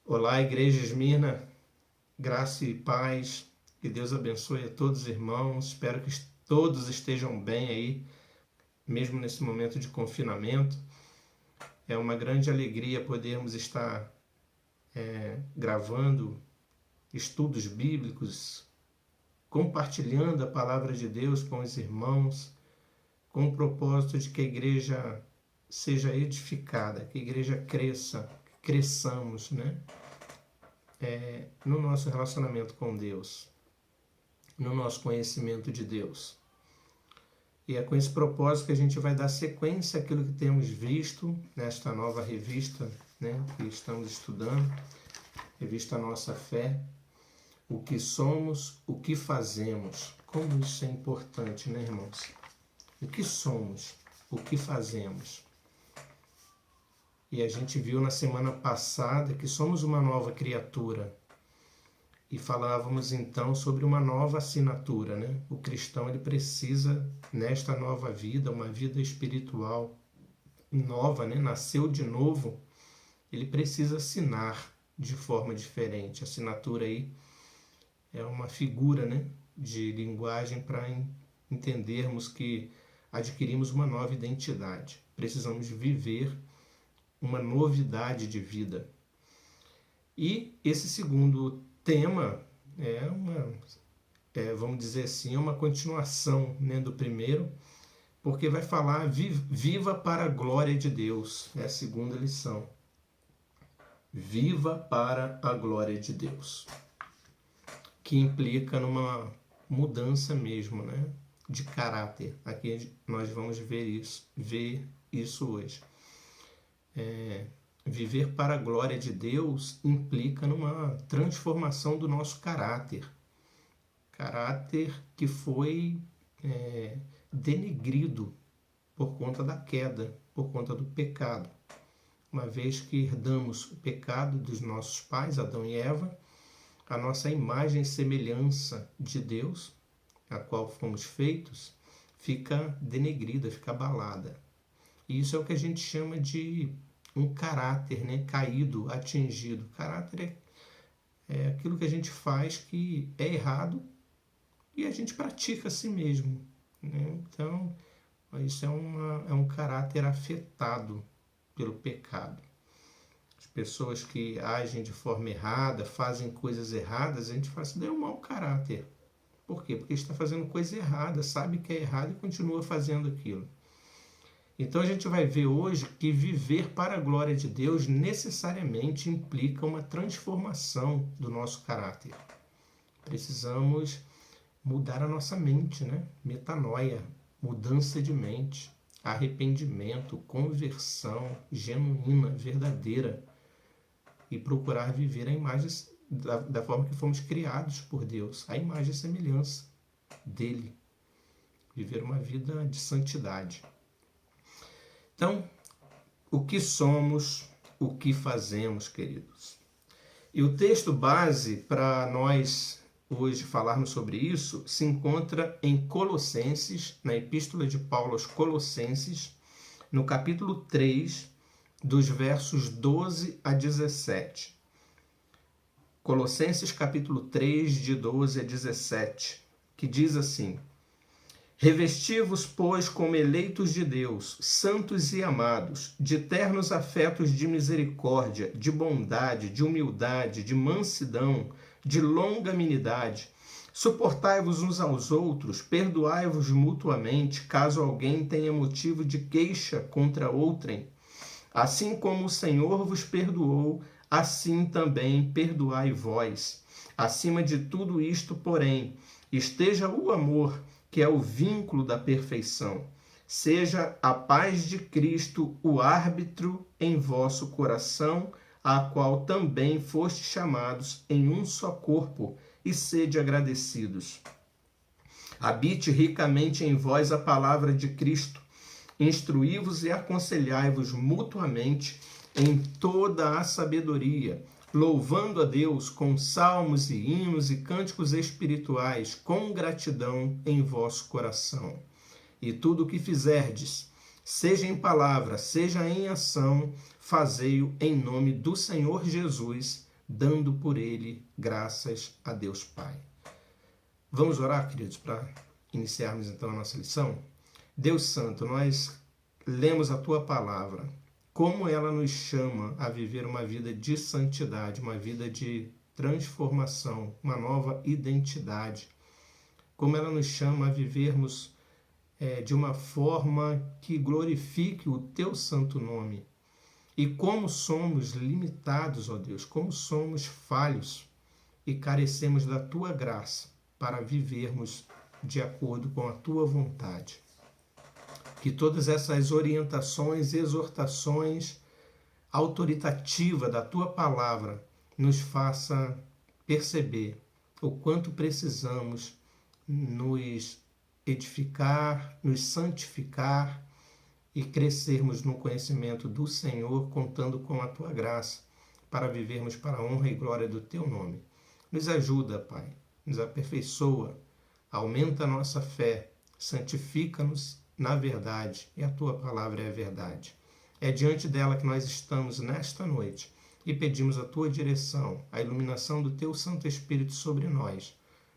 Olá, Igreja Esmirna, graça e paz, que Deus abençoe a todos os irmãos, espero que todos estejam bem aí, mesmo nesse momento de confinamento. É uma grande alegria podermos estar gravando estudos bíblicos, compartilhando a palavra de Deus com os irmãos, com o propósito de que a igreja seja edificada, que a igreja cresça, que cresçamos, né? No nosso relacionamento com Deus, no nosso conhecimento de Deus. E é com esse propósito que a gente vai dar sequência àquilo que temos visto nesta nova revista, né, que estamos estudando, revista Nossa Fé, o que somos, o que fazemos. Como isso é importante, né, irmãos? O que somos, o que fazemos. E a gente viu na semana passada que somos uma nova criatura. E falávamos então sobre uma nova assinatura, né? O cristão ele precisa, nesta nova vida, uma vida espiritual nova, né? Nasceu de novo, ele precisa assinar de forma diferente. A assinatura aí é uma figura, né, de linguagem para entendermos que adquirimos uma nova identidade. Precisamos viver uma novidade de vida. E esse segundo tema vamos dizer assim, uma continuação, né, do primeiro, porque vai falar viva para a glória de Deus. É a segunda lição. Viva para a glória de Deus. Que implica numa mudança mesmo, né, de caráter. Aqui nós vamos ver isso hoje. Viver para a glória de Deus implica numa transformação do nosso caráter. Caráter que foi denegrido por conta da queda, por conta do pecado. Uma vez que herdamos o pecado dos nossos pais, Adão e Eva, a nossa imagem e semelhança de Deus, a qual fomos feitos, fica denegrida, fica abalada. E isso é o que a gente chama de um caráter, né, caído, atingido. Caráter é aquilo que a gente faz que é errado e a gente pratica a si mesmo, né? Então, isso é um caráter afetado pelo pecado. As pessoas que agem de forma errada, fazem coisas erradas, a gente fala assim, é um mau caráter. Por quê? Porque está fazendo coisa errada, sabe que é errado e continua fazendo aquilo. Então a gente vai ver hoje que viver para a glória de Deus necessariamente implica uma transformação do nosso caráter. Precisamos mudar a nossa mente, né? Metanoia, mudança de mente, arrependimento, conversão genuína, verdadeira e procurar viver a imagem da forma que fomos criados por Deus, a imagem e semelhança dele. Viver uma vida de santidade. Então, o que somos, o que fazemos, queridos? E o texto base para nós hoje falarmos sobre isso se encontra em Colossenses, na Epístola de Paulo aos Colossenses, no capítulo 3, dos versos 12 a 17. Colossenses capítulo 3, de 12 a 17, que diz assim: Revesti-vos, pois, como eleitos de Deus, santos e amados, de ternos afetos de misericórdia, de bondade, de humildade, de mansidão, de longanimidade. Suportai-vos uns aos outros, perdoai-vos mutuamente, caso alguém tenha motivo de queixa contra outrem. Assim como o Senhor vos perdoou, assim também perdoai vós. Acima de tudo isto, porém, esteja o amor, que é o vínculo da perfeição. Seja a paz de Cristo o árbitro em vosso coração, a qual também foste chamados em um só corpo, e sede agradecidos. Habite ricamente em vós a palavra de Cristo. Instruí-vos e aconselhai-vos mutuamente em toda a sabedoria, louvando a Deus com salmos e hinos e cânticos espirituais, com gratidão em vosso coração. E tudo o que fizerdes, seja em palavra, seja em ação, fazei-o em nome do Senhor Jesus, dando por ele graças a Deus Pai. Vamos orar, queridos, para iniciarmos então a nossa lição? Deus Santo, nós lemos a Tua Palavra, como ela nos chama a viver uma vida de santidade, uma vida de transformação, uma nova identidade, como ela nos chama a vivermos de uma forma que glorifique o Teu santo nome. E como somos limitados, ó Deus, como somos falhos e carecemos da Tua graça para vivermos de acordo com a Tua vontade. Que todas essas orientações, exortações autoritativas da Tua Palavra nos faça perceber o quanto precisamos nos edificar, nos santificar e crescermos no conhecimento do Senhor, contando com a Tua graça, para vivermos para a honra e glória do Teu nome. Nos ajuda, Pai, nos aperfeiçoa, aumenta a nossa fé, santifica-nos na verdade, e a Tua Palavra é a verdade. É diante dela que nós estamos nesta noite e pedimos a Tua direção, a iluminação do Teu Santo Espírito sobre nós,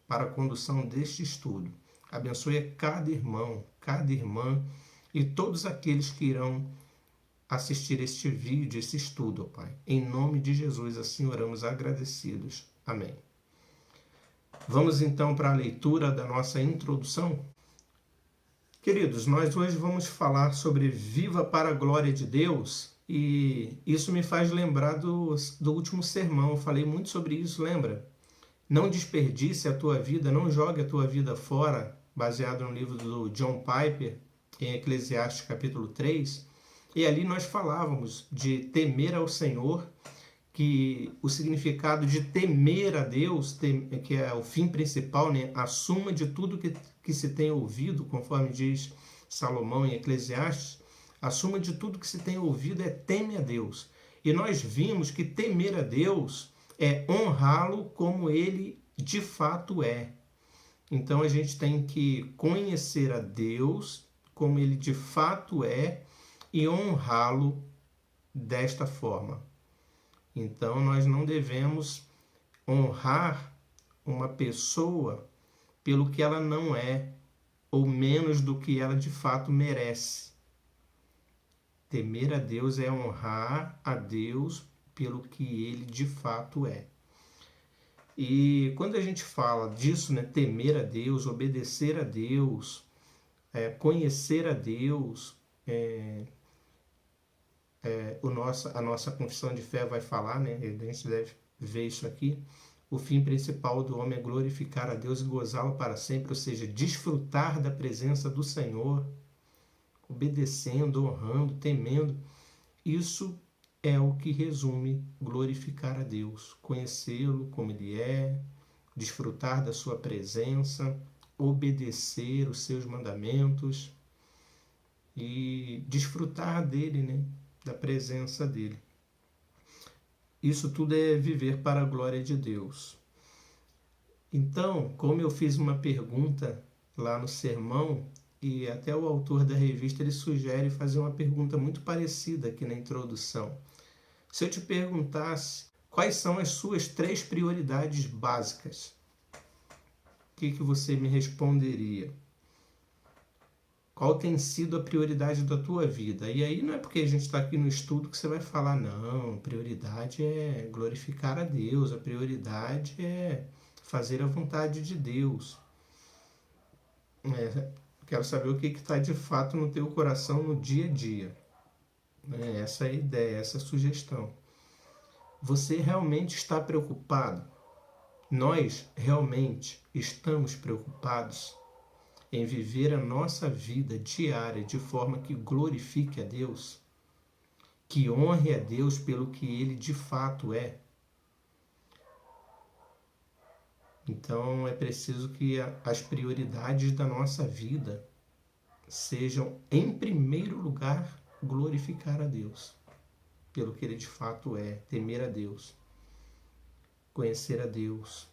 para a condução deste estudo. Abençoe cada irmão, cada irmã e todos aqueles que irão assistir este vídeo, esse estudo, ó Pai. Em nome de Jesus, assim oramos agradecidos. Amém. Vamos então para a leitura da nossa introdução? Queridos, nós hoje vamos falar sobre Viva para a Glória de Deus, e isso me faz lembrar do último sermão. Eu falei muito sobre isso, lembra? Não desperdice a tua vida, não jogue a tua vida fora, baseado no livro do John Piper, em Eclesiastes capítulo 3, e ali nós falávamos de temer ao Senhor, que o significado de temer a Deus, que é o fim principal, né? A suma de tudo que se tem ouvido, conforme diz Salomão em Eclesiastes, a suma de tudo que se tem ouvido é teme a Deus. E nós vimos que temer a Deus é honrá-lo como ele de fato é. Então a gente tem que conhecer a Deus como ele de fato é e honrá-lo desta forma. Então nós não devemos honrar uma pessoa pelo que ela não é, ou menos do que ela de fato merece. Temer a Deus é honrar a Deus pelo que ele de fato é. E quando a gente fala disso, né, temer a Deus, obedecer a Deus, conhecer a Deus, a nossa confissão de fé vai falar, né, a gente deve ver isso aqui. O fim principal do homem é glorificar a Deus e gozá-lo para sempre, ou seja, desfrutar da presença do Senhor, obedecendo, honrando, temendo. Isso é o que resume glorificar a Deus, conhecê-lo como Ele é, desfrutar da sua presença, obedecer os seus mandamentos e desfrutar dele, né, da presença dele. Isso tudo é viver para a glória de Deus. Então, como eu fiz uma pergunta lá no sermão, e até o autor da revista ele sugere fazer uma pergunta muito parecida aqui na introdução. Se eu te perguntasse quais são as suas 3 prioridades básicas, o que você me responderia? Qual tem sido a prioridade da tua vida? E aí não é porque a gente está aqui no estudo que você vai falar, não, a prioridade é glorificar a Deus, a prioridade é fazer a vontade de Deus. Quero saber o que está de fato no teu coração no dia a dia. Essa é a ideia, essa é a sugestão. Você realmente está preocupado? Nós realmente estamos preocupados em viver a nossa vida diária de forma que glorifique a Deus, que honre a Deus pelo que Ele de fato é? Então é preciso que as prioridades da nossa vida sejam, em primeiro lugar, glorificar a Deus pelo que Ele de fato é, temer a Deus, conhecer a Deus,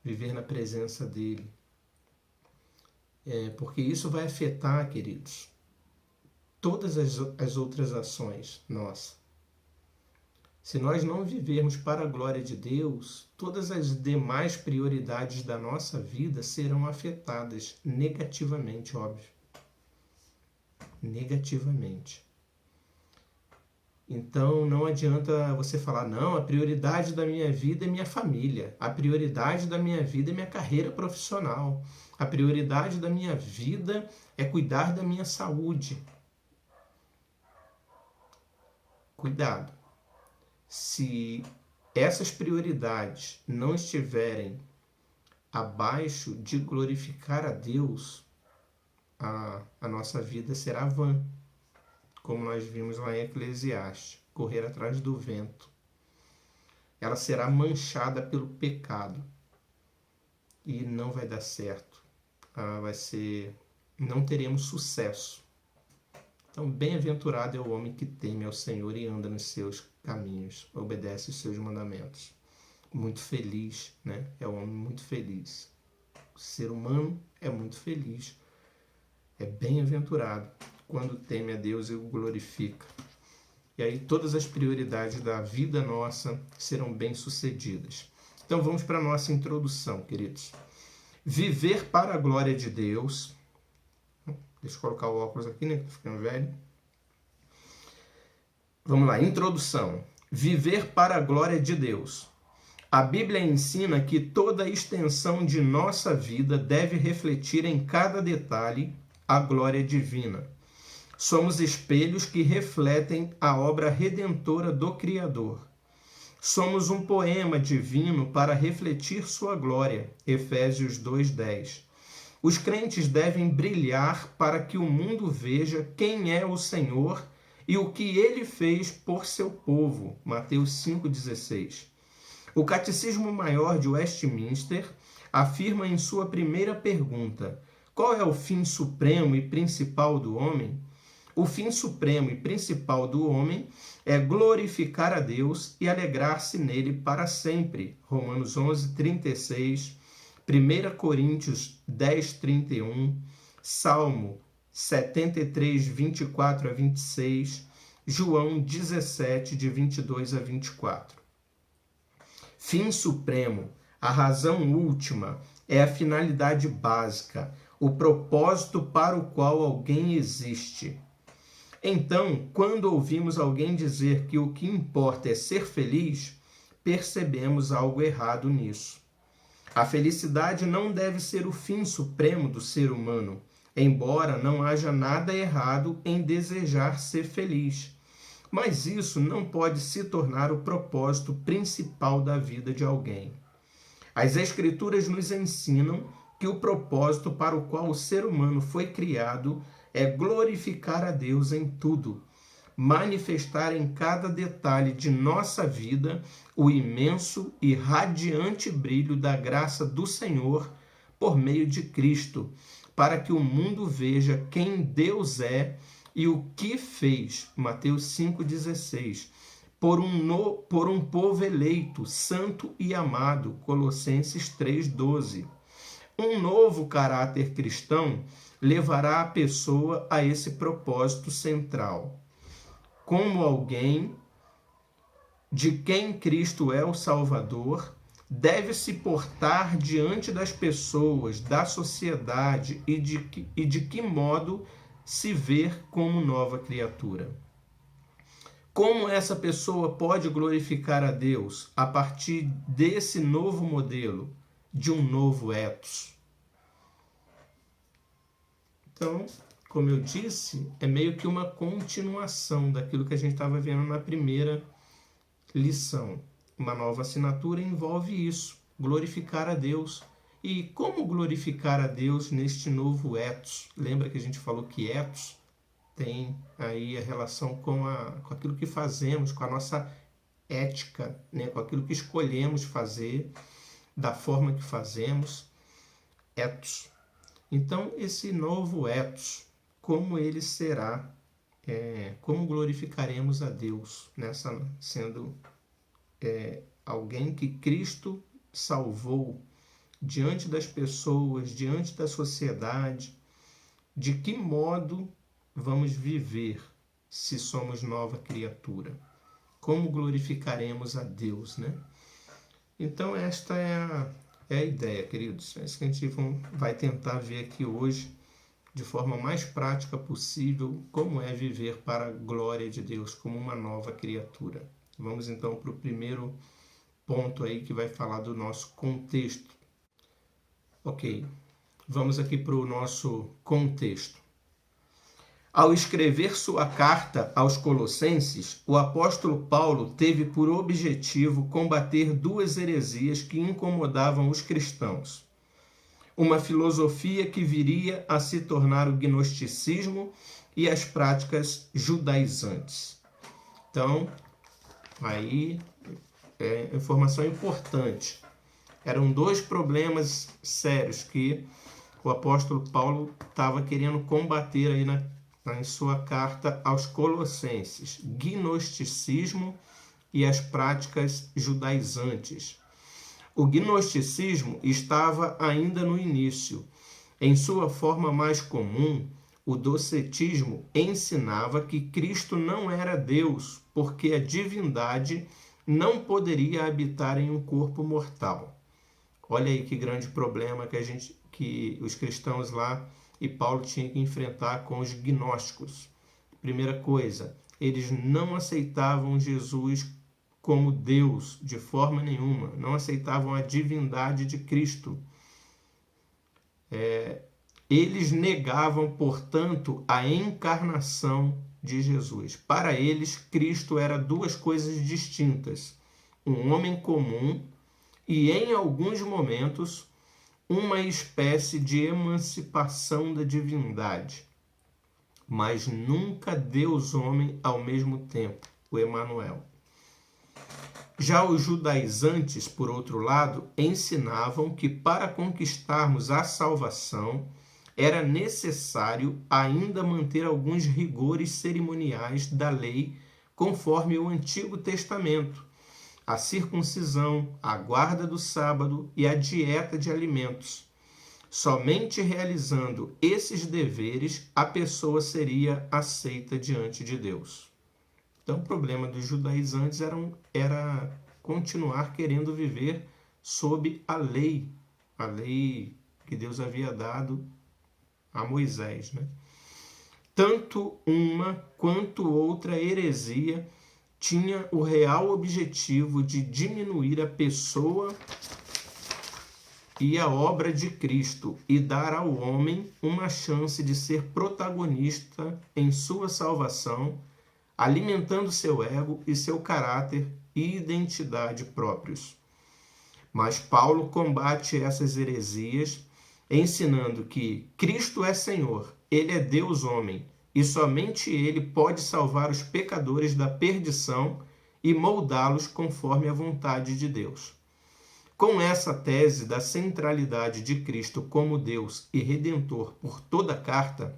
viver na presença dEle. Porque isso vai afetar, queridos, todas as outras ações nossas. Se nós não vivermos para a glória de Deus, todas as demais prioridades da nossa vida serão afetadas negativamente, óbvio. Negativamente. Então não adianta você falar, não, a prioridade da minha vida é minha família, a prioridade da minha vida é minha carreira profissional, a prioridade da minha vida é cuidar da minha saúde. Cuidado. Se essas prioridades não estiverem abaixo de glorificar a Deus, a nossa vida será vã, como nós vimos lá em Eclesiastes, correr atrás do vento. Ela será manchada pelo pecado e não vai dar certo. Não teremos sucesso. Então, bem-aventurado é o homem que teme ao Senhor e anda nos seus caminhos, obedece os seus mandamentos. Muito feliz, né? É um homem muito feliz. O ser humano é muito feliz. É bem-aventurado quando teme a Deus e o glorifica. E aí todas as prioridades da vida nossa serão bem-sucedidas. Então vamos para a nossa introdução, queridos. Viver para a glória de Deus. Deixa eu colocar o óculos aqui, né? Tô ficando velho. Vamos lá, introdução. Viver para a glória de Deus. A Bíblia ensina que toda a extensão de nossa vida deve refletir em cada detalhe a glória divina. Somos espelhos que refletem a obra redentora do Criador. Somos um poema divino para refletir sua glória. Efésios 2:10. Os crentes devem brilhar para que o mundo veja quem é o Senhor e o que ele fez por seu povo. Mateus 5:16. O Catecismo Maior de Westminster afirma em sua primeira pergunta: qual é o fim supremo e principal do homem? O fim supremo e principal do homem é glorificar a Deus e alegrar-se nele para sempre. Romanos 11:36, 1 Coríntios 10:31, Salmo 73, 24 a 26, João 17, de 22 a 24. Fim supremo, a razão última, é a finalidade básica, o propósito para o qual alguém existe. Então, quando ouvimos alguém dizer que o que importa é ser feliz, percebemos algo errado nisso. A felicidade não deve ser o fim supremo do ser humano, embora não haja nada errado em desejar ser feliz. Mas isso não pode se tornar o propósito principal da vida de alguém. As Escrituras nos ensinam que o propósito para o qual o ser humano foi criado é glorificar a Deus em tudo, manifestar em cada detalhe de nossa vida o imenso e radiante brilho da graça do Senhor por meio de Cristo, para que o mundo veja quem Deus é e o que fez. Mateus 5,16. Por um povo eleito, santo e amado. Colossenses 3,12. Um novo caráter cristão levará a pessoa a esse propósito central. Como alguém de quem Cristo é o Salvador, deve se portar diante das pessoas, da sociedade e de que modo se ver como nova criatura. Como essa pessoa pode glorificar a Deus a partir desse novo modelo, de um novo ethos? Então, como eu disse, é meio que uma continuação daquilo que a gente estava vendo na primeira lição. Uma nova assinatura envolve isso, glorificar a Deus. E como glorificar a Deus neste novo ethos? Lembra que a gente falou que ethos tem aí a relação com aquilo que fazemos, com a nossa ética, né? Com aquilo que escolhemos fazer, da forma que fazemos, ethos. Então, esse novo ethos, como ele será, como glorificaremos a Deus, sendo alguém que Cristo salvou diante das pessoas, diante da sociedade, de que modo vamos viver se somos nova criatura? Como glorificaremos a Deus, né? Então, esta é a ideia, queridos. É isso que a gente vai tentar ver aqui hoje, de forma mais prática possível, como é viver para a glória de Deus, como uma nova criatura. Vamos então para o primeiro ponto aí, que vai falar do nosso contexto. Ok, vamos aqui para o nosso contexto. Ao escrever sua carta aos Colossenses, o apóstolo Paulo teve por objetivo combater duas heresias que incomodavam os cristãos. Uma filosofia que viria a se tornar o gnosticismo e as práticas judaizantes. Então, aí é informação importante. Eram dois problemas sérios que o apóstolo Paulo estava querendo combater aí em sua carta aos Colossenses: gnosticismo e as práticas judaizantes. O gnosticismo estava ainda no início. Em sua forma mais comum, o docetismo ensinava que Cristo não era Deus, porque a divindade não poderia habitar em um corpo mortal. Olha aí que grande problema que os cristãos lá e Paulo tinha que enfrentar com os gnósticos. Primeira coisa, eles não aceitavam Jesus como Deus de forma nenhuma, não aceitavam a divindade de Cristo. Eles negavam, portanto, a encarnação de Jesus. Para eles, Cristo era duas coisas distintas: um homem comum e, em alguns momentos, uma espécie de emancipação da divindade, mas nunca Deus-homem ao mesmo tempo, o Emanuel. Já os judaizantes, por outro lado, ensinavam que para conquistarmos a salvação era necessário ainda manter alguns rigores cerimoniais da lei conforme o Antigo Testamento: a circuncisão, a guarda do sábado e a dieta de alimentos. Somente realizando esses deveres a pessoa seria aceita diante de Deus. Então, o problema dos judaizantes era continuar querendo viver sob a lei que Deus havia dado a Moisés, né? Tanto uma quanto outra heresia tinha o real objetivo de diminuir a pessoa e a obra de Cristo e dar ao homem uma chance de ser protagonista em sua salvação, alimentando seu ego e seu caráter e identidade próprios. Mas Paulo combate essas heresias, ensinando que Cristo é Senhor, Ele é Deus homem, e somente Ele pode salvar os pecadores da perdição e moldá-los conforme a vontade de Deus. Com essa tese da centralidade de Cristo como Deus e Redentor por toda a carta,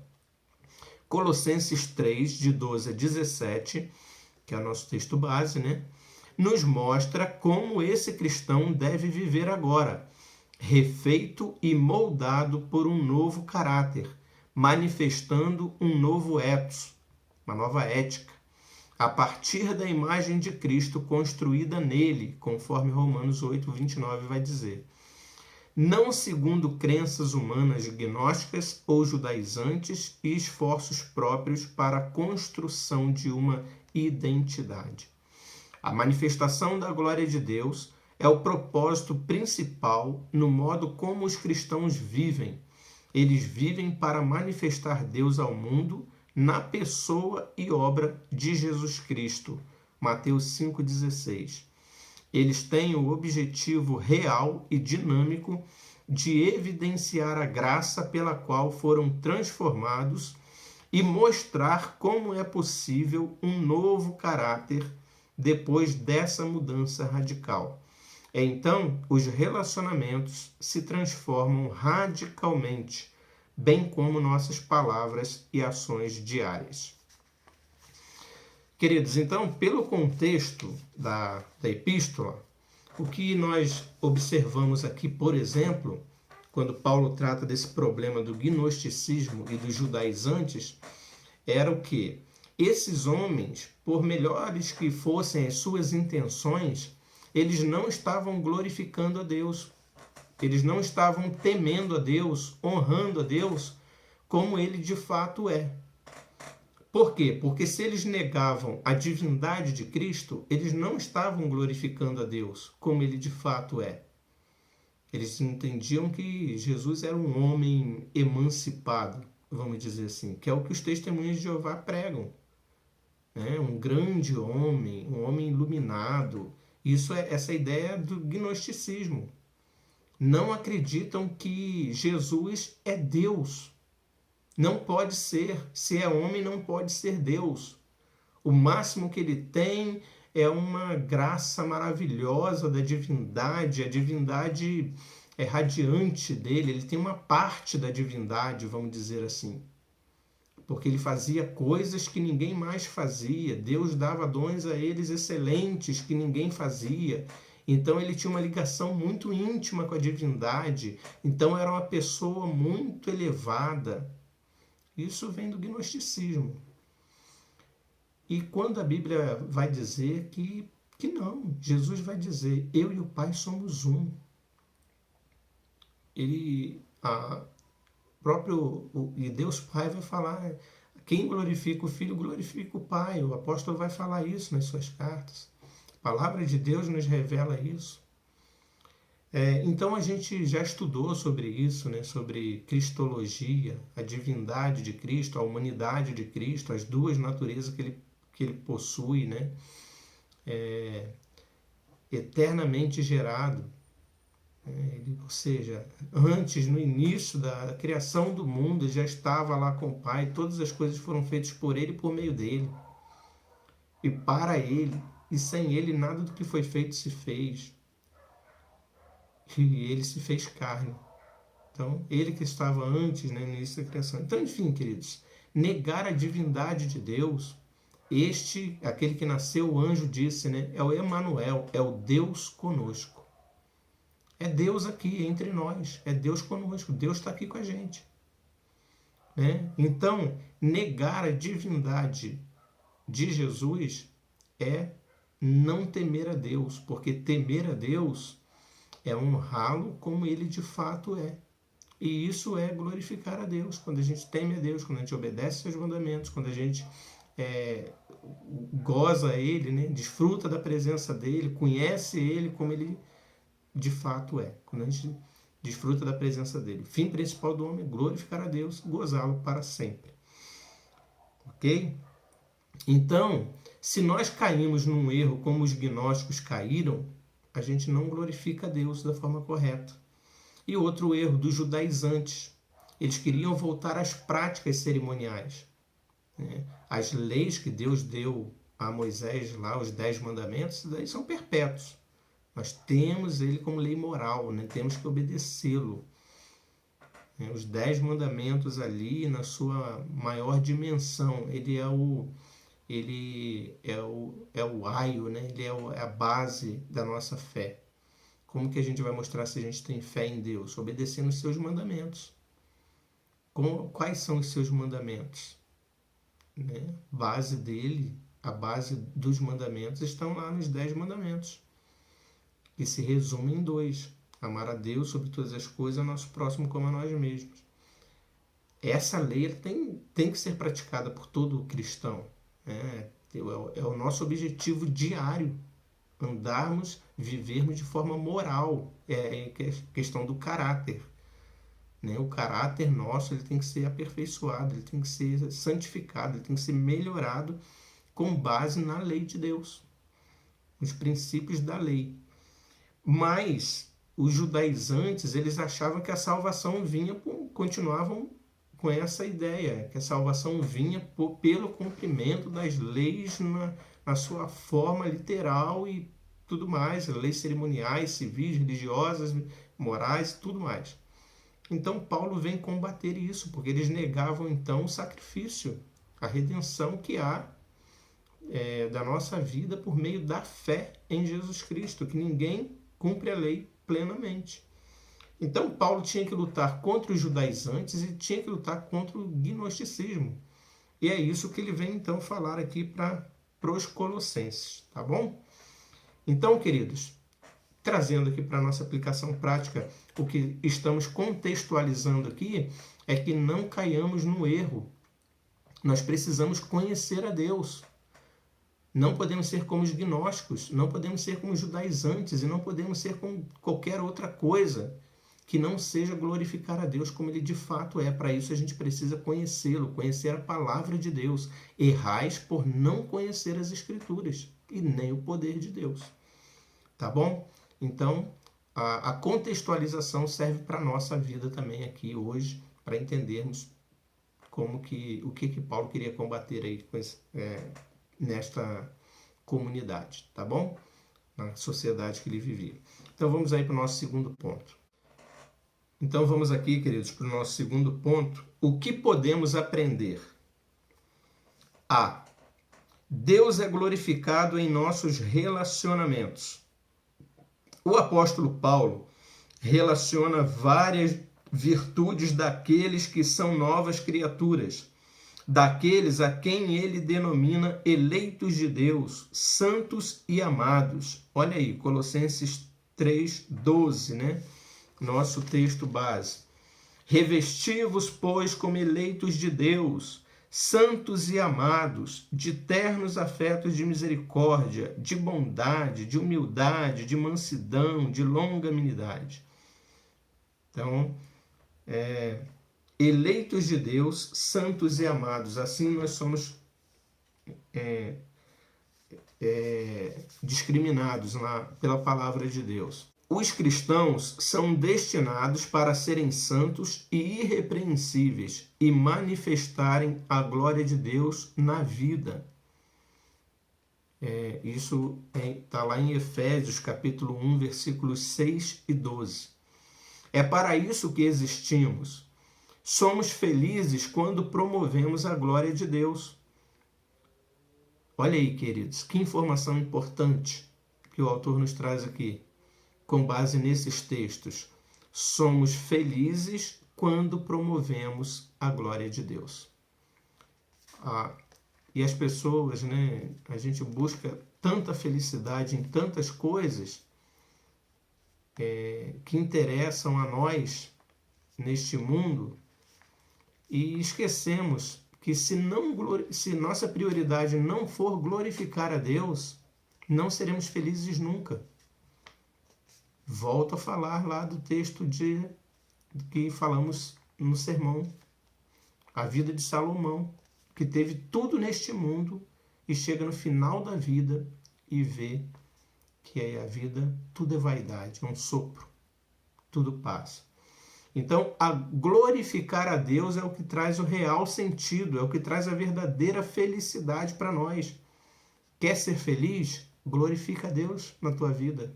Colossenses 3, de 12 a 17, que é o nosso texto base, né, nos mostra como esse cristão deve viver agora, refeito e moldado por um novo caráter, manifestando um novo ethos, uma nova ética, a partir da imagem de Cristo construída nele, conforme Romanos 8, 29 vai dizer. Não segundo crenças humanas gnósticas ou judaizantes e esforços próprios para a construção de uma identidade. A manifestação da glória de Deus é o propósito principal no modo como os cristãos vivem. Eles vivem para manifestar Deus ao mundo na pessoa e obra de Jesus Cristo. Mateus 5,16. Eles têm o objetivo real e dinâmico de evidenciar a graça pela qual foram transformados e mostrar como é possível um novo caráter depois dessa mudança radical. Então, os relacionamentos se transformam radicalmente, bem como nossas palavras e ações diárias. Queridos, então, pelo contexto da epístola, o que nós observamos aqui, por exemplo, quando Paulo trata desse problema do gnosticismo e dos judaizantes, era o quê? Esses homens, por melhores que fossem as suas intenções, eles não estavam glorificando a Deus. Eles não estavam temendo a Deus, honrando a Deus, como ele de fato é. Por quê? Porque se eles negavam a divindade de Cristo, eles não estavam glorificando a Deus, como ele de fato é. Eles entendiam que Jesus era um homem emancipado, vamos dizer assim, que é o que os testemunhos de Jeová pregam. Um grande homem, um homem iluminado. Isso é essa ideia do gnosticismo. Não acreditam que Jesus é Deus. Não pode ser. Se é homem, não pode ser Deus. O máximo que ele tem é uma graça maravilhosa da divindade. A divindade é radiante dele. Ele tem uma parte da divindade, vamos dizer assim. Porque ele fazia coisas que ninguém mais fazia. Deus dava dons a eles excelentes que ninguém fazia. Então ele tinha uma ligação muito íntima com a divindade. Então era uma pessoa muito elevada. Isso vem do gnosticismo. E quando a Bíblia vai dizer que não, Jesus vai dizer, eu e o Pai somos um. E Deus Pai vai falar, quem glorifica o Filho, glorifica o Pai. O apóstolo vai falar isso nas suas cartas. A palavra de Deus nos revela isso. Então a gente já estudou sobre isso, né? Sobre cristologia, a divindade de Cristo, a humanidade de Cristo, as duas naturezas que ele possui, né? Eternamente gerado. Ou seja, antes, no início da criação do mundo, ele já estava lá com o Pai, todas as coisas foram feitas por ele e por meio dele. E para ele, e sem ele nada do que foi feito se fez. E ele se fez carne. Então, ele que estava antes, né, no início da criação. Então, enfim, queridos, negar a divindade de Deus, aquele que nasceu, o anjo disse, né, é o Emanuel, é o Deus conosco. É Deus aqui entre nós, é Deus conosco, Deus está aqui com a gente. Né? Então, negar a divindade de Jesus é não temer a Deus, porque temer a Deus é honrá-lo como ele de fato é. E isso é glorificar a Deus, quando a gente teme a Deus, quando a gente obedece seus mandamentos, quando a gente goza ele, né? Desfruta da presença dele, conhece ele como ele de fato é. Quando a gente desfruta da presença dele. O fim principal do homem é glorificar a Deus, gozá-lo para sempre. Ok? Então, se nós caímos num erro como os gnósticos caíram, a gente não glorifica a Deus da forma correta. E outro erro dos judaizantes. Eles queriam voltar às práticas cerimoniais. Né? As leis que Deus deu a Moisés lá, os 10 mandamentos, daí são perpétuos. Nós temos ele como lei moral, né? Temos que obedecê-lo. Os 10 mandamentos ali, na sua maior dimensão, ele é o aio, né? Ele é a base da nossa fé. Como que a gente vai mostrar se a gente tem fé em Deus? Obedecendo os seus mandamentos. Quais são os seus mandamentos? Né? A base dos mandamentos estão lá nos 10 mandamentos. Que se resume em 2. Amar a Deus sobre todas as coisas, ao nosso próximo como a nós mesmos. Essa lei tem que ser praticada por todo cristão. É o nosso objetivo diário. Andarmos, vivermos de forma moral. É questão do caráter. Né? O caráter nosso ele tem que ser aperfeiçoado, ele tem que ser santificado, ele tem que ser melhorado com base na lei de Deus. Os princípios da lei. Mas os judaizantes, eles achavam que a salvação continuavam com essa ideia, que a salvação vinha pelo cumprimento das leis na sua forma literal e tudo mais, leis cerimoniais, civis, religiosas, morais, tudo mais. Então Paulo vem combater isso, porque eles negavam então o sacrifício, a redenção que há da nossa vida por meio da fé em Jesus Cristo, que ninguém cumpre a lei plenamente. Então Paulo tinha que lutar contra os judaizantes e tinha que lutar contra o gnosticismo. E é isso que ele vem então falar aqui para os Colossenses, tá bom? Então, queridos, trazendo aqui para a nossa aplicação prática, o que estamos contextualizando aqui é que não caiamos no erro. Nós precisamos conhecer a Deus. Não podemos ser como os gnósticos, não podemos ser como os judaizantes e não podemos ser como qualquer outra coisa que não seja glorificar a Deus como ele de fato é. Para isso a gente precisa conhecê-lo, conhecer a palavra de Deus. Errais por não conhecer as Escrituras e nem o poder de Deus. Tá bom? Então, a contextualização serve para a nossa vida também aqui hoje, para entendermos o que Paulo queria combater aí nesta comunidade, tá bom? Na sociedade que ele vivia. Então vamos aí para o nosso segundo ponto. Então vamos aqui, queridos, para o nosso segundo ponto. O que podemos aprender? A. Deus é glorificado em nossos relacionamentos. O apóstolo Paulo relaciona várias virtudes daqueles que são novas criaturas, daqueles a quem ele denomina eleitos de Deus, santos e amados. Olha aí, Colossenses 3:12, né? Nosso texto base. Revesti-vos, pois, como eleitos de Deus, santos e amados, de ternos afetos de misericórdia, de bondade, de humildade, de mansidão, de longanimidade. Então, eleitos de Deus, santos e amados, assim nós somos discriminados pela palavra de Deus. Os cristãos são destinados para serem santos e irrepreensíveis e manifestarem a glória de Deus na vida. Isso está lá em Efésios, capítulo 1, versículos 6 e 12. É para isso que existimos. Somos felizes quando promovemos a glória de Deus. Olha aí, queridos, que informação importante que o autor nos traz aqui. Com base nesses textos, somos felizes quando promovemos a glória de Deus. E as pessoas, né, a gente busca tanta felicidade em tantas coisas que interessam a nós neste mundo e esquecemos que se nossa prioridade não for glorificar a Deus, não seremos felizes nunca. Volto a falar lá do texto que falamos no sermão, a vida de Salomão, que teve tudo neste mundo e chega no final da vida e vê que a vida, tudo é vaidade, é um sopro, tudo passa. Então, glorificar a Deus é o que traz o real sentido, é o que traz a verdadeira felicidade para nós. Quer ser feliz? Glorifica a Deus na tua vida.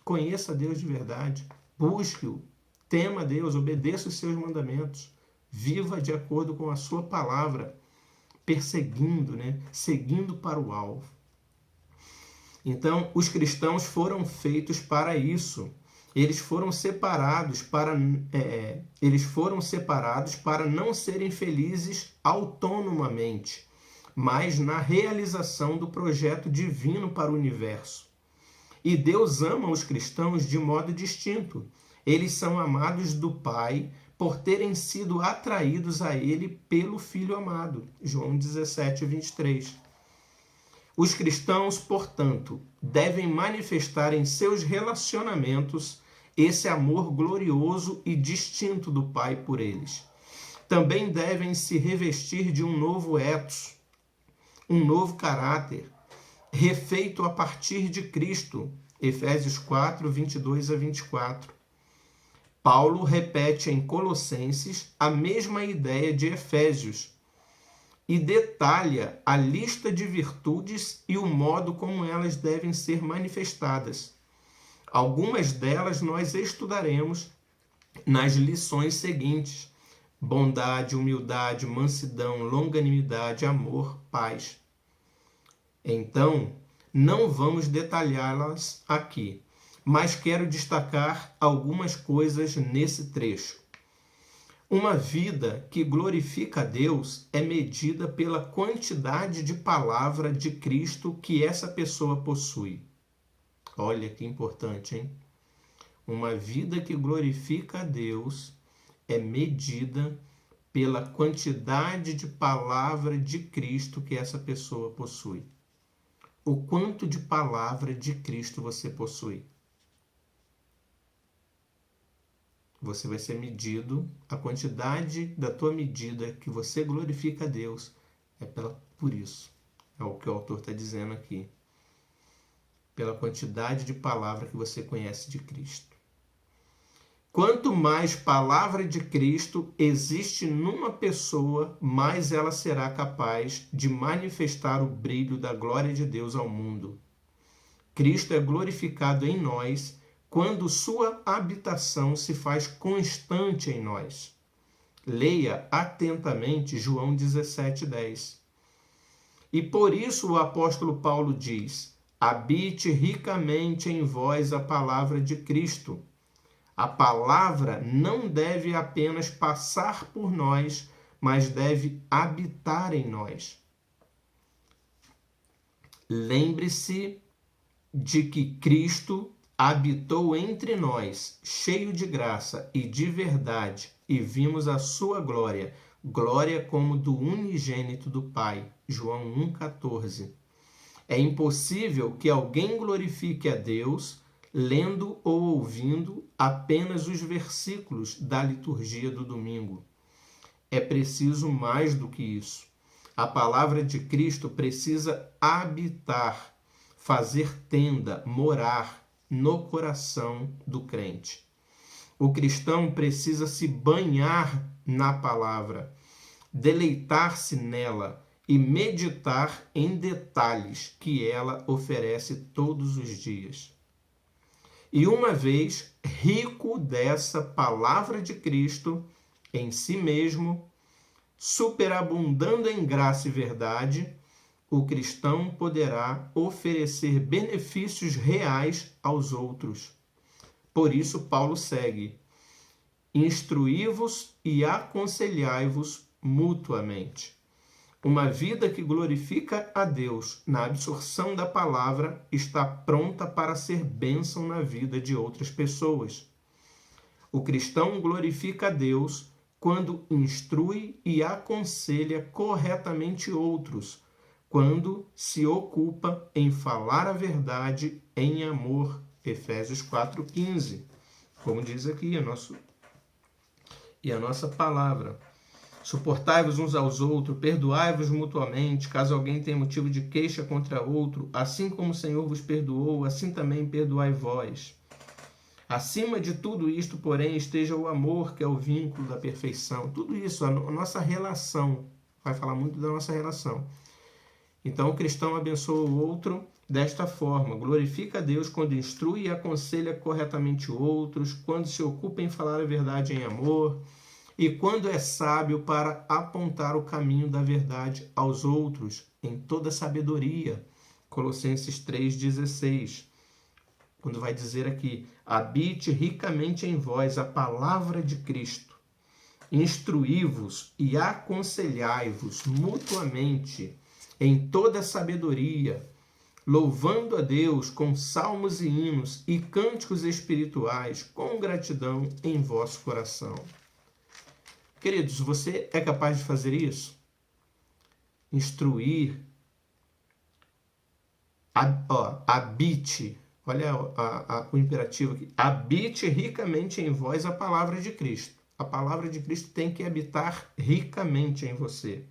Conheça a Deus de verdade, busque-o, tema a Deus, obedeça os seus mandamentos, viva de acordo com a sua palavra, perseguindo, né? Seguindo para o alvo. Então, os cristãos foram feitos para isso. Eles foram separados para não serem felizes autonomamente, mas na realização do projeto divino para o universo. E Deus ama os cristãos de modo distinto. Eles são amados do Pai por terem sido atraídos a Ele pelo Filho amado. João 17:23. Os cristãos, portanto, devem manifestar em seus relacionamentos esse amor glorioso e distinto do Pai por eles. Também devem se revestir de um novo ethos, um novo caráter, refeito a partir de Cristo. Efésios 4, 22-24. Paulo repete em Colossenses a mesma ideia de Efésios e detalha a lista de virtudes e o modo como elas devem ser manifestadas. Algumas delas nós estudaremos nas lições seguintes: bondade, humildade, mansidão, longanimidade, amor, paz. Então, não vamos detalhá-las aqui, mas quero destacar algumas coisas nesse trecho. Uma vida que glorifica a Deus é medida pela quantidade de palavra de Cristo que essa pessoa possui. Olha que importante, hein? Uma vida que glorifica a Deus é medida pela quantidade de palavra de Cristo que essa pessoa possui. O quanto de palavra de Cristo você possui? Você vai ser medido, a quantidade da tua medida que você glorifica a Deus é por isso. É o que o autor está dizendo aqui. Pela quantidade de palavra que você conhece de Cristo. Quanto mais palavra de Cristo existe numa pessoa, mais ela será capaz de manifestar o brilho da glória de Deus ao mundo. Cristo é glorificado em nós quando sua habitação se faz constante em nós. Leia atentamente João 17:10. E por isso o apóstolo Paulo diz: habite ricamente em vós a palavra de Cristo. A palavra não deve apenas passar por nós, mas deve habitar em nós. Lembre-se de que Cristo habitou entre nós, cheio de graça e de verdade, e vimos a sua glória, glória como do unigênito do Pai. João 1,14. É impossível que alguém glorifique a Deus lendo ou ouvindo apenas os versículos da liturgia do domingo. É preciso mais do que isso. A palavra de Cristo precisa habitar, fazer tenda, morar no coração do crente. O cristão precisa se banhar na palavra, deleitar-se nela e meditar em detalhes que ela oferece todos os dias. E uma vez rico dessa palavra de Cristo em si mesmo, superabundando em graça e verdade, o cristão poderá oferecer benefícios reais aos outros. Por isso, Paulo segue: instruí-vos e aconselhai-vos mutuamente. Uma vida que glorifica a Deus na absorção da palavra está pronta para ser bênção na vida de outras pessoas. O cristão glorifica a Deus quando instrui e aconselha corretamente outros, quando se ocupa em falar a verdade em amor. Efésios 4,15. Como diz aqui a nossa palavra. Suportai-vos uns aos outros, perdoai-vos mutuamente, caso alguém tenha motivo de queixa contra outro, assim como o Senhor vos perdoou, assim também perdoai vós. Acima de tudo isto, porém, esteja o amor, que é o vínculo da perfeição. Tudo isso, a nossa relação, vai falar muito da nossa relação. Então, o cristão abençoa o outro desta forma: glorifica a Deus quando instrui e aconselha corretamente outros, quando se ocupa em falar a verdade em amor, e quando é sábio para apontar o caminho da verdade aos outros, em toda sabedoria. Colossenses 3,16. Quando vai dizer aqui: habite ricamente em vós a palavra de Cristo. Instruí-vos e aconselhai-vos mutuamente em toda sabedoria, louvando a Deus com salmos e hinos e cânticos espirituais, com gratidão em vosso coração. Queridos, você é capaz de fazer isso? Instruir, habite, olha o imperativo aqui, habite ricamente em vós a palavra de Cristo. A palavra de Cristo tem que habitar ricamente em você.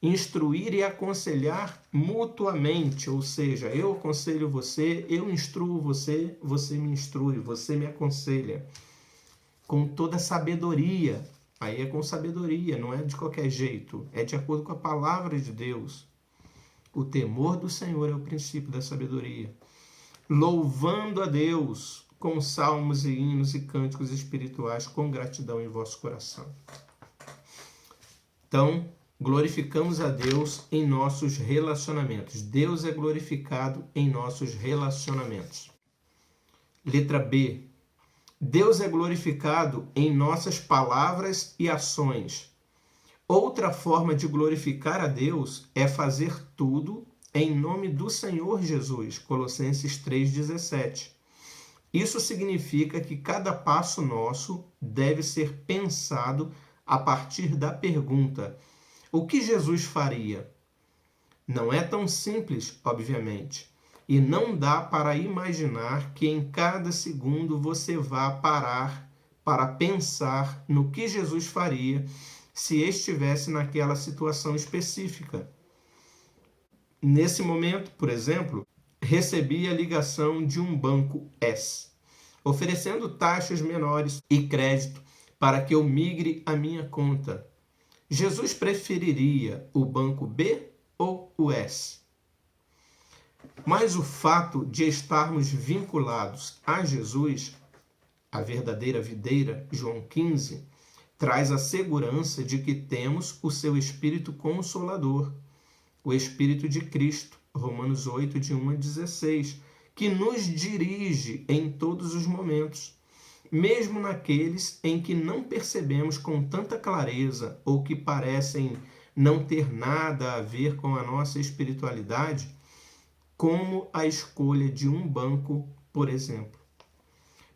Instruir e aconselhar mutuamente, ou seja, eu aconselho você, eu instruo você, você me instrui, você me aconselha. Com toda sabedoria. Aí é com sabedoria, não é de qualquer jeito. É de acordo com a palavra de Deus. O temor do Senhor é o princípio da sabedoria. Louvando a Deus com salmos e hinos e cânticos espirituais, com gratidão em vosso coração. Então, glorificamos a Deus em nossos relacionamentos. Deus é glorificado em nossos relacionamentos. Letra B. Deus é glorificado em nossas palavras e ações. Outra forma de glorificar a Deus é fazer tudo em nome do Senhor Jesus, Colossenses 3,17. Isso significa que cada passo nosso deve ser pensado a partir da pergunta: o que Jesus faria? Não é tão simples, obviamente, e não dá para imaginar que em cada segundo você vá parar para pensar no que Jesus faria se estivesse naquela situação específica. Nesse momento, por exemplo, recebi a ligação de um banco S, oferecendo taxas menores e crédito para que eu migre a minha conta. Jesus preferiria o banco B ou o S? Mas o fato de estarmos vinculados a Jesus, a verdadeira videira, João 15, traz a segurança de que temos o seu Espírito Consolador, o Espírito de Cristo, Romanos 8, de 1 a 16, que nos dirige em todos os momentos, mesmo naqueles em que não percebemos com tanta clareza ou que parecem não ter nada a ver com a nossa espiritualidade, como a escolha de um banco, por exemplo.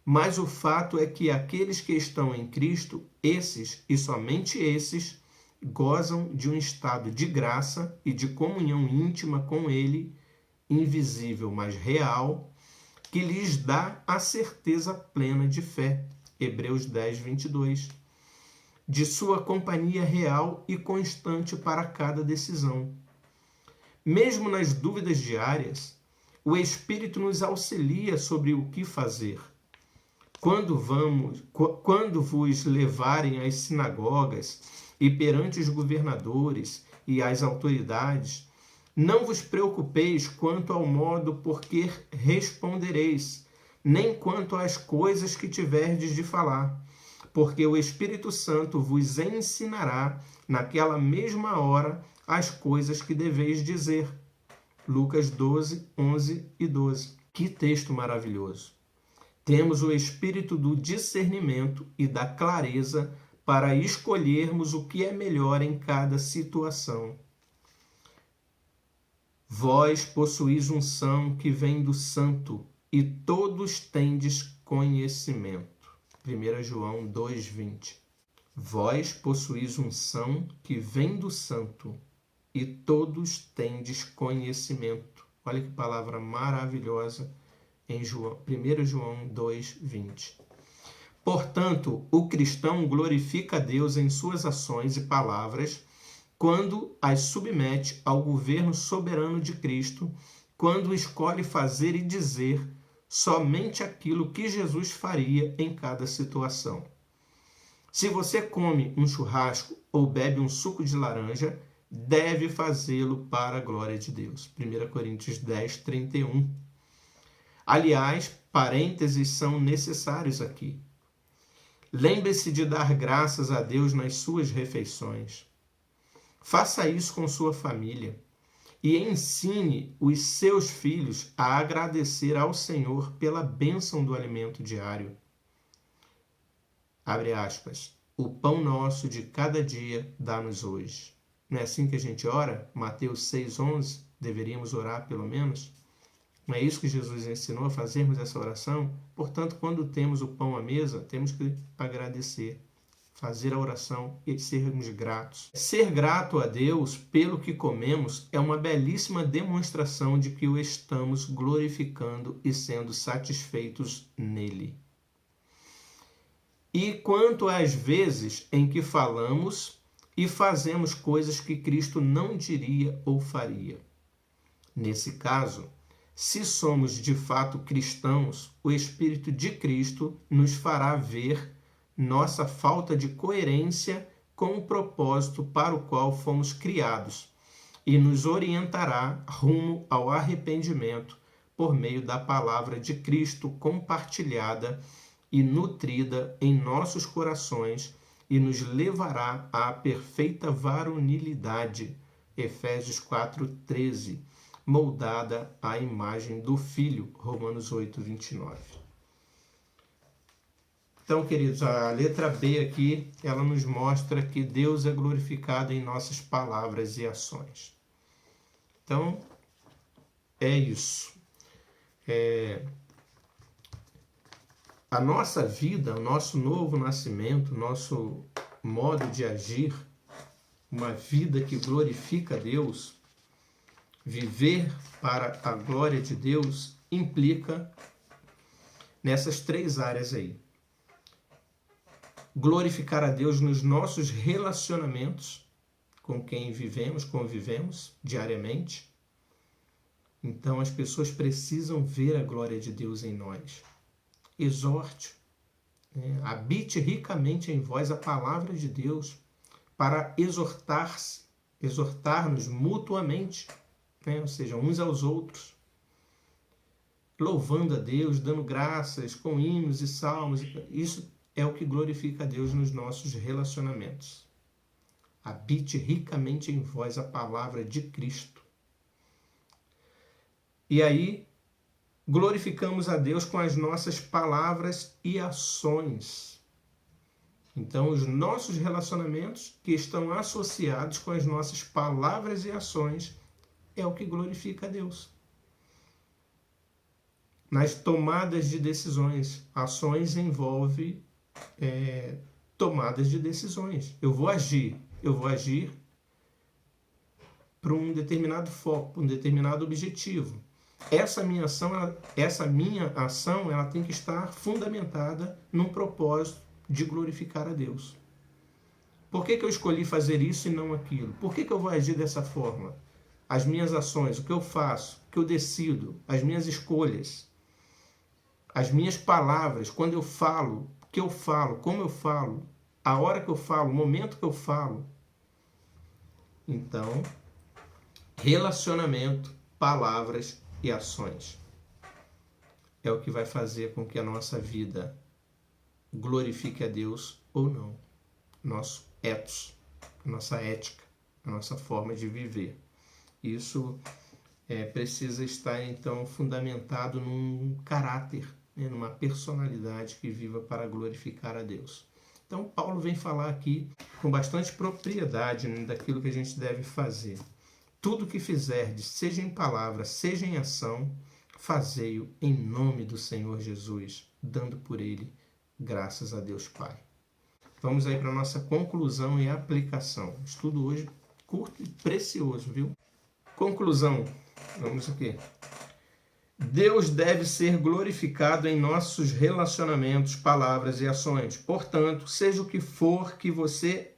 Mas o fato é que aqueles que estão em Cristo, esses e somente esses, gozam de um estado de graça e de comunhão íntima com Ele, invisível, mas real, que lhes dá a certeza plena de fé, Hebreus 10, 22, de sua companhia real e constante para cada decisão. Mesmo nas dúvidas diárias, o Espírito nos auxilia sobre o que fazer. Quando vos levarem às sinagogas e perante os governadores e as autoridades, não vos preocupeis quanto ao modo por que respondereis, nem quanto às coisas que tiverdes de falar, porque o Espírito Santo vos ensinará naquela mesma hora as coisas que deveis dizer. Lucas 12, 11 e 12. Que texto maravilhoso! Temos o espírito do discernimento e da clareza para escolhermos o que é melhor em cada situação. Vós possuís unção que vem do Santo, e todos tendes conhecimento. 1 João 2,20. Vós possuís unção que vem do Santo, e todos tendes conhecimento. Olha que palavra maravilhosa em 1 João 2,20. Portanto, o cristão glorifica a Deus em suas ações e palavras quando as submete ao governo soberano de Cristo, quando escolhe fazer e dizer somente aquilo que Jesus faria em cada situação. Se você come um churrasco ou bebe um suco de laranja, deve fazê-lo para a glória de Deus. 1 Coríntios 10, 31. Aliás, parênteses são necessários aqui. Lembre-se de dar graças a Deus nas suas refeições. Faça isso com sua família e ensine os seus filhos a agradecer ao Senhor pela bênção do alimento diário. Abre aspas. O pão nosso de cada dia dá-nos hoje. Não é assim que a gente ora? Mateus 6,11, deveríamos orar pelo menos? Não é isso que Jesus ensinou a fazermos essa oração? Portanto, quando temos o pão à mesa, temos que agradecer, fazer a oração e sermos gratos. Ser grato a Deus pelo que comemos é uma belíssima demonstração de que o estamos glorificando e sendo satisfeitos nele. E quanto às vezes em que falamos e fazemos coisas que Cristo não diria ou faria. Nesse caso, se somos de fato cristãos, o Espírito de Cristo nos fará ver nossa falta de coerência com o propósito para o qual fomos criados e nos orientará rumo ao arrependimento por meio da palavra de Cristo compartilhada e nutrida em nossos corações e nos levará à perfeita varonilidade. Efésios 4:13. Moldada à imagem do Filho, Romanos 8, 29. Então, queridos, a letra B aqui, ela nos mostra que Deus é glorificado em nossas palavras e ações. Então, é isso. A nossa vida, o nosso novo nascimento, o nosso modo de agir, uma vida que glorifica a Deus, viver para a glória de Deus, implica nessas 3 áreas aí. Glorificar a Deus nos nossos relacionamentos com quem convivemos diariamente. Então as pessoas precisam ver a glória de Deus em nós. Exorte, habite ricamente em vós a palavra de Deus para exortar-nos mutuamente, ou seja, uns aos outros, louvando a Deus, dando graças com hinos e salmos. Isso é o que glorifica a Deus nos nossos relacionamentos. Habite ricamente em vós a palavra de Cristo. E aí, glorificamos a Deus com as nossas palavras e ações. Então, os nossos relacionamentos que estão associados com as nossas palavras e ações é o que glorifica a Deus. Nas tomadas de decisões, ações envolve tomadas de decisões. Eu vou agir para um determinado foco, para um determinado objetivo. Essa minha ação, ela tem que estar fundamentada num propósito de glorificar a Deus. Por que eu escolhi fazer isso e não aquilo? Por que eu vou agir dessa forma? As minhas ações, o que eu faço, o que eu decido, as minhas escolhas, as minhas palavras, quando eu falo, o que eu falo, como eu falo, a hora que eu falo, o momento que eu falo. Então, relacionamento, palavras e ações é o que vai fazer com que a nossa vida glorifique a Deus ou não. Nosso ethos, a nossa ética, a nossa forma de viver. Isso precisa estar, então, fundamentado num caráter, numa personalidade que viva para glorificar a Deus. Então, Paulo vem falar aqui com bastante propriedade daquilo que a gente deve fazer. Tudo que fizerdes, seja em palavra, seja em ação, fazei-o em nome do Senhor Jesus, dando por ele graças a Deus Pai. Vamos aí para a nossa conclusão e aplicação. Estudo hoje curto e precioso, viu? Conclusão. Vamos aqui. Deus deve ser glorificado em nossos relacionamentos, palavras e ações. Portanto, seja o que for que você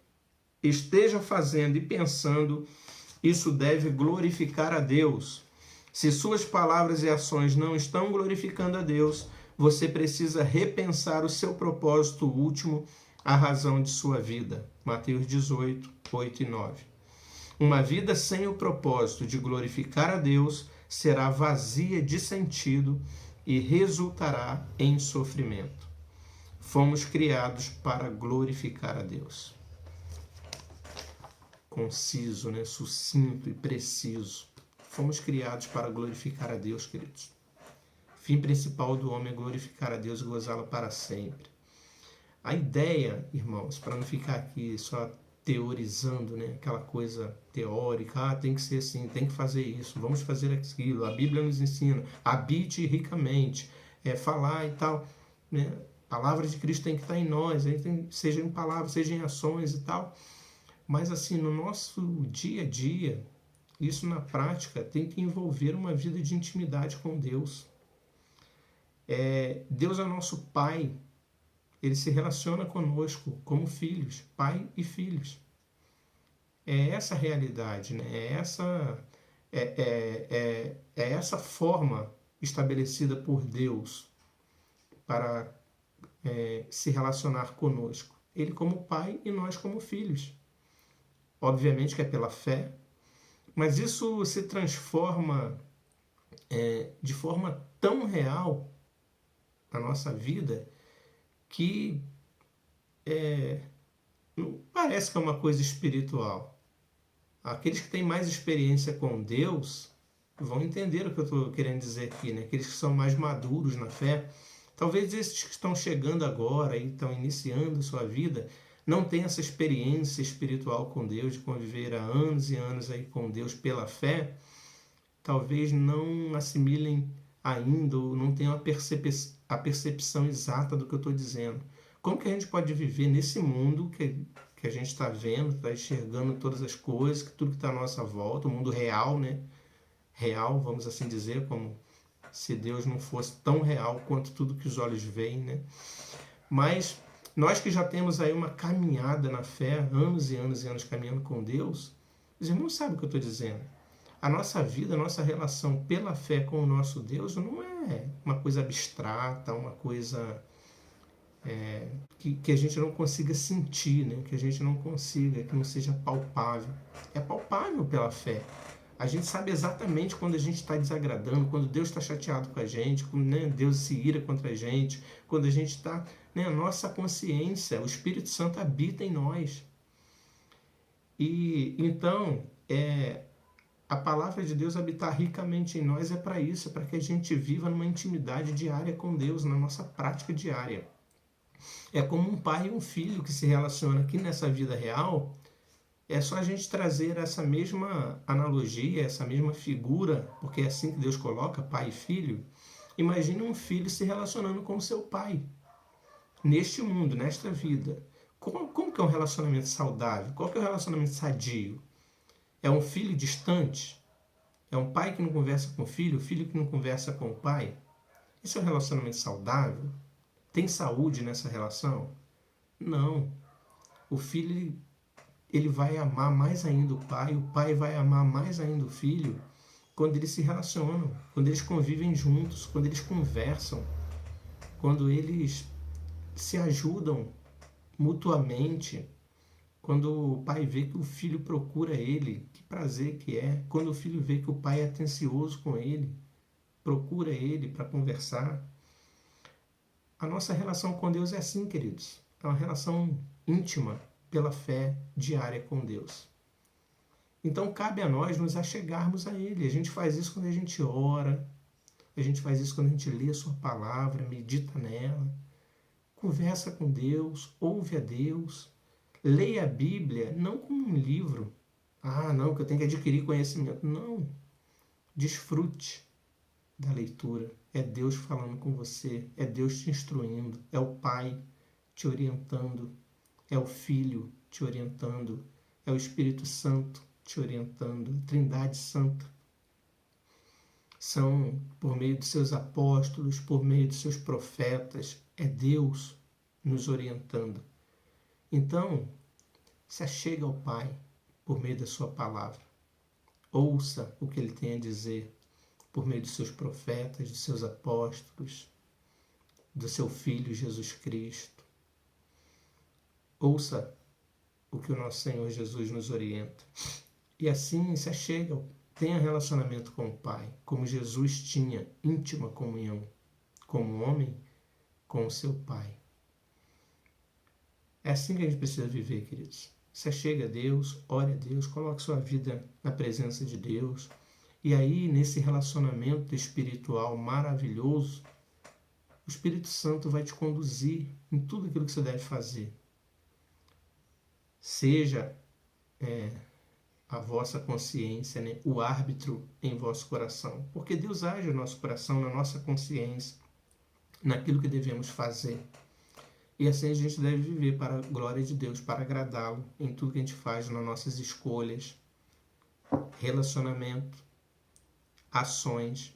esteja fazendo e pensando, isso deve glorificar a Deus. Se suas palavras e ações não estão glorificando a Deus, você precisa repensar o seu propósito último, a razão de sua vida. Mateus 18, 8 e 9. Uma vida sem o propósito de glorificar a Deus será vazia de sentido e resultará em sofrimento. Fomos criados para glorificar a Deus. Conciso, sucinto e preciso. Fomos criados para glorificar a Deus, queridos. O fim principal do homem é glorificar a Deus e gozá-lo para sempre. A ideia, irmãos, para não ficar aqui só teorizando, aquela coisa teórica, tem que ser assim, tem que fazer isso, vamos fazer aquilo, a Bíblia nos ensina, habite ricamente, falar e tal, a palavra de Cristo tem que estar em nós, seja em palavras, seja em ações e tal, mas assim, no nosso dia a dia, isso na prática tem que envolver uma vida de intimidade com Deus. Deus é nosso Pai. Ele se relaciona conosco como filhos, pai e filhos. É essa a realidade, é essa forma estabelecida por Deus para se relacionar conosco. Ele como pai e nós como filhos. Obviamente que é pela fé, mas isso se transforma de forma tão real na nossa vida que não parece que é uma coisa espiritual. Aqueles que têm mais experiência com Deus vão entender o que eu estou querendo dizer aqui, Aqueles que são mais maduros na fé Talvez esses que estão chegando agora e estão iniciando sua vida não tenham essa experiência espiritual com Deus, de conviver há anos e anos aí com Deus pela fé, talvez não assimilem ainda, ou não tenham a percepção exata do que eu estou dizendo. Como que a gente pode viver nesse mundo que a gente está vendo, está enxergando todas as coisas, que tudo que está à nossa volta, o mundo real, né? Real, vamos assim dizer, como se Deus não fosse tão real quanto tudo que os olhos veem, né? Mas nós que já temos aí uma caminhada na fé, anos e anos e anos caminhando com Deus, os irmãos sabem o que eu estou dizendo. A nossa vida, a nossa relação pela fé com o nosso Deus não é uma coisa abstrata, uma coisa que a gente não consiga sentir, né? Que a gente não consiga, que não seja palpável. É palpável pela fé. A gente sabe exatamente quando a gente está desagradando, quando Deus está chateado com a gente, quando, né, Deus se ira contra a gente, quando a gente está... Né, a nossa consciência, o Espírito Santo habita em nós. E então, a palavra de Deus habitar ricamente em nós é para isso, é para que a gente viva numa intimidade diária com Deus, na nossa prática diária. É como um pai e um filho que se relacionam aqui nessa vida real. É só a gente trazer essa mesma analogia, essa mesma figura, porque é assim que Deus coloca, pai e filho. Imagine um filho se relacionando com o seu pai, neste mundo, nesta vida. Como que é um relacionamento saudável? Qual que é o relacionamento sadio? É um filho distante? É um pai que não conversa com o filho que não conversa com o pai? Esse é um relacionamento saudável? Tem saúde nessa relação? Não. O filho... ele vai amar mais ainda o pai vai amar mais ainda o filho quando eles se relacionam, quando eles convivem juntos, quando eles conversam, quando eles se ajudam mutuamente, quando o pai vê que o filho procura ele, que prazer que é, quando o filho vê que o pai é atencioso com ele, procura ele para conversar. A nossa relação com Deus é assim, queridos, é uma relação íntima, pela fé diária com Deus. Então cabe a nós nos achegarmos a Ele. A gente faz isso quando a gente ora, a gente faz isso quando a gente lê a sua palavra, medita nela, conversa com Deus, ouve a Deus, leia a Bíblia, não como um livro. Não, que eu tenho que adquirir conhecimento. Não. Desfrute da leitura. É Deus falando com você, é Deus te instruindo, é o Pai te orientando, é o Filho te orientando, é o Espírito Santo te orientando, a Trindade Santa. São por meio dos seus apóstolos, por meio dos seus profetas, é Deus nos orientando. Então, se achega ao Pai por meio da sua palavra. Ouça o que Ele tem a dizer por meio dos seus profetas, dos seus apóstolos, do seu Filho Jesus Cristo. Ouça o que o nosso Senhor Jesus nos orienta. E assim se achega, tenha relacionamento com o Pai, como Jesus tinha íntima comunhão, como homem, com o seu Pai. É assim que a gente precisa viver, queridos. Se achega a Deus, ore a Deus, coloque sua vida na presença de Deus. E aí, nesse relacionamento espiritual maravilhoso, o Espírito Santo vai te conduzir em tudo aquilo que você deve fazer. Seja a vossa consciência, né, o árbitro em vosso coração. Porque Deus age no nosso coração, na nossa consciência, naquilo que devemos fazer. E assim a gente deve viver para a glória de Deus, para agradá-lo em tudo que a gente faz, nas nossas escolhas, relacionamento, ações,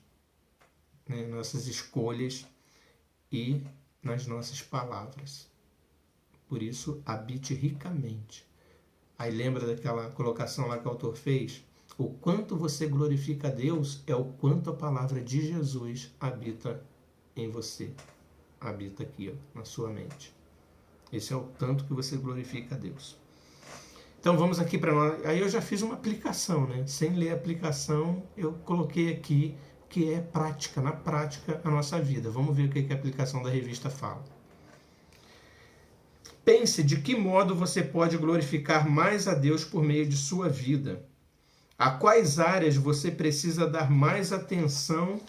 né, nossas escolhas e nas nossas palavras. Por isso, habite ricamente. Aí lembra daquela colocação lá que o autor fez? O quanto você glorifica a Deus é o quanto a palavra de Jesus habita em você. Habita aqui, ó, na sua mente. Esse é o tanto que você glorifica a Deus. Então vamos aqui para nós. Aí eu já fiz uma aplicação, né? Sem ler a aplicação, eu coloquei aqui que é prática, na prática, a nossa vida. Vamos ver o que a aplicação da revista fala. Pense de que modo você pode glorificar mais a Deus por meio de sua vida. A quais áreas você precisa dar mais atenção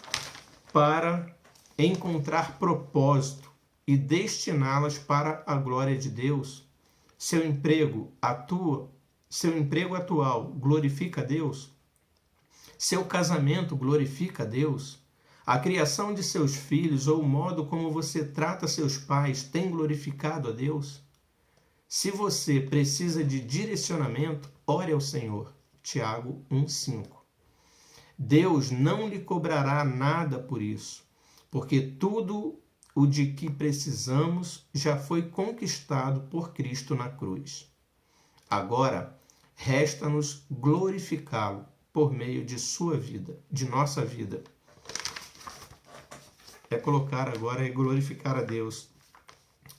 para encontrar propósito e destiná-las para a glória de Deus? Seu emprego atual glorifica a Deus? Seu casamento glorifica a Deus? A criação de seus filhos ou o modo como você trata seus pais tem glorificado a Deus? Se você precisa de direcionamento, ore ao Senhor. Tiago 1,5. Deus não lhe cobrará nada por isso, porque tudo o de que precisamos já foi conquistado por Cristo na cruz. Agora, resta-nos glorificá-lo por meio de sua vida, de nossa vida. É colocar agora e glorificar a Deus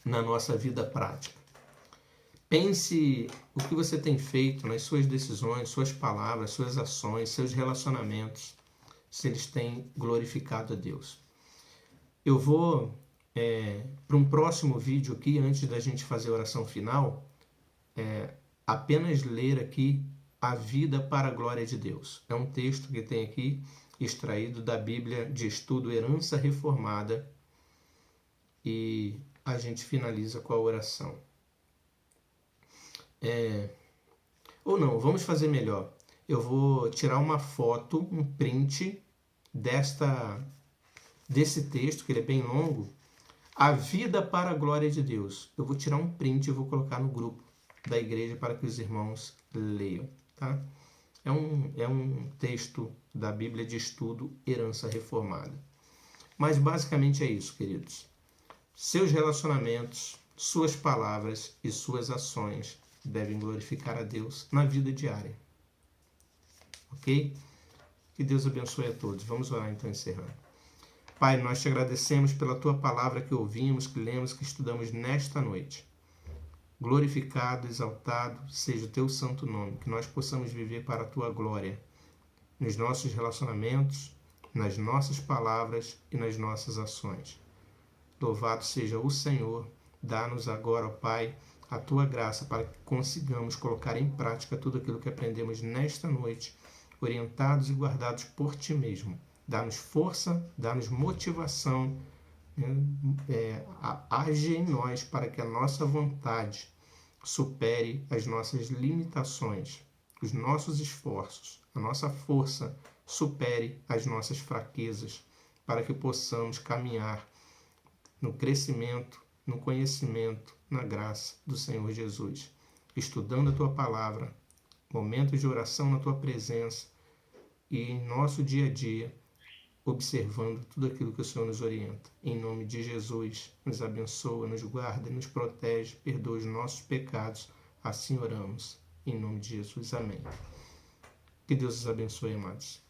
na nossa vida prática. Pense o que você tem feito nas suas decisões, suas palavras, suas ações, seus relacionamentos, se eles têm glorificado a Deus. Eu vou para um próximo vídeo aqui, antes da gente fazer a oração final, apenas ler aqui a vida para a glória de Deus. É um texto que tem aqui, extraído da Bíblia de Estudo Herança Reformada, e a gente finaliza com a oração. Ou não, vamos fazer melhor. Eu vou tirar uma foto, um print desse texto, que ele é bem longo, a vida para a glória de Deus. Eu vou tirar um print e vou colocar no grupo da igreja para que os irmãos leiam. Tá? É um texto da Bíblia de Estudo Herança Reformada. Mas basicamente é isso, queridos. Seus relacionamentos, suas palavras e suas ações devem glorificar a Deus na vida diária. Ok? Que Deus abençoe a todos. Vamos orar então, encerrando. Pai, nós te agradecemos pela tua palavra que ouvimos, que lemos, que estudamos nesta noite. Glorificado, exaltado seja o teu santo nome, que nós possamos viver para a tua glória, nos nossos relacionamentos, nas nossas palavras e nas nossas ações. Louvado seja o Senhor. Dá-nos agora, ó Pai, a tua graça para que consigamos colocar em prática tudo aquilo que aprendemos nesta noite, orientados e guardados por ti mesmo. Dá-nos força, dá-nos motivação, age em nós para que a nossa vontade supere as nossas limitações, os nossos esforços, a nossa força supere as nossas fraquezas, para que possamos caminhar no crescimento, no conhecimento, na graça do Senhor Jesus, estudando a tua palavra, momentos de oração na tua presença e em nosso dia a dia, observando tudo aquilo que o Senhor nos orienta. Em nome de Jesus, nos abençoa, nos guarda, nos protege, perdoa os nossos pecados. Assim oramos. Em nome de Jesus. Amém. Que Deus os abençoe, amados.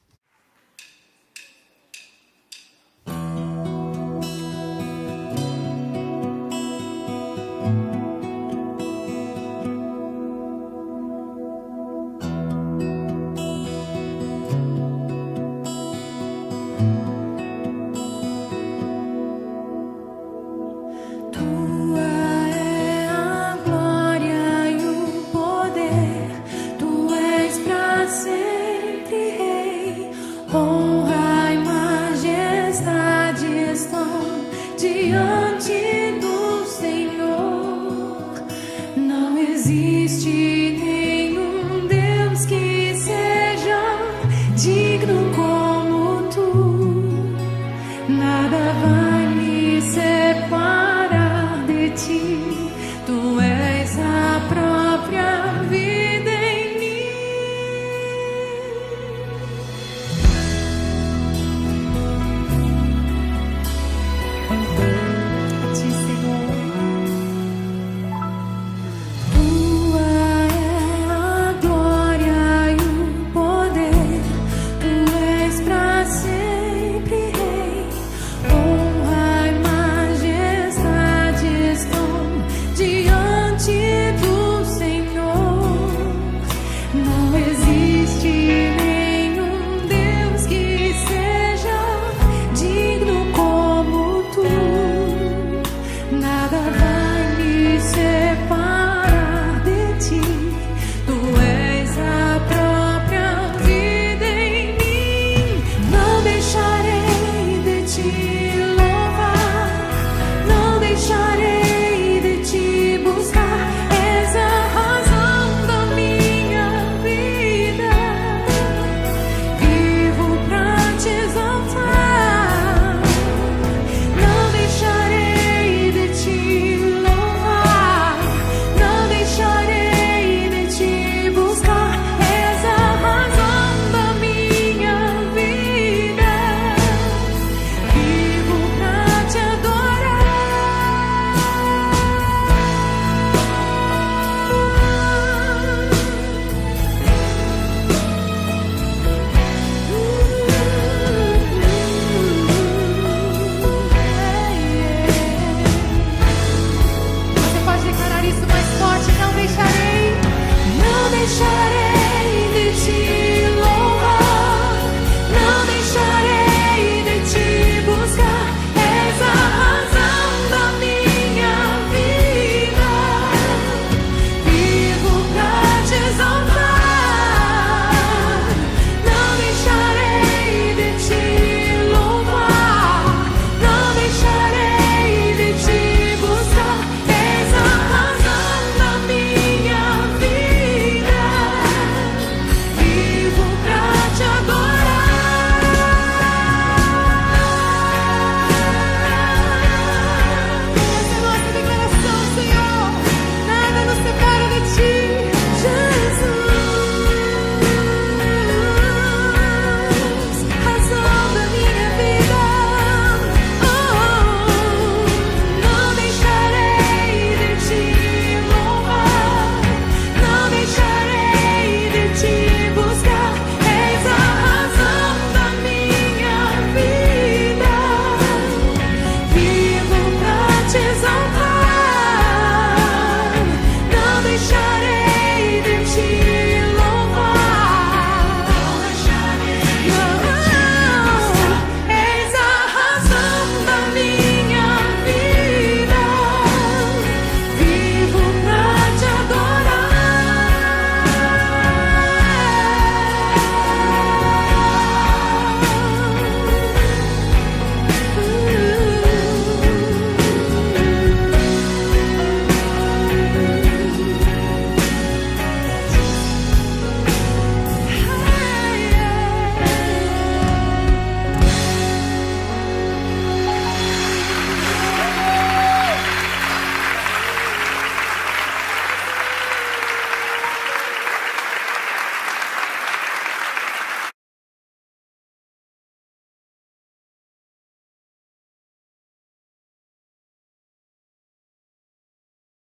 Diante do Senhor não existe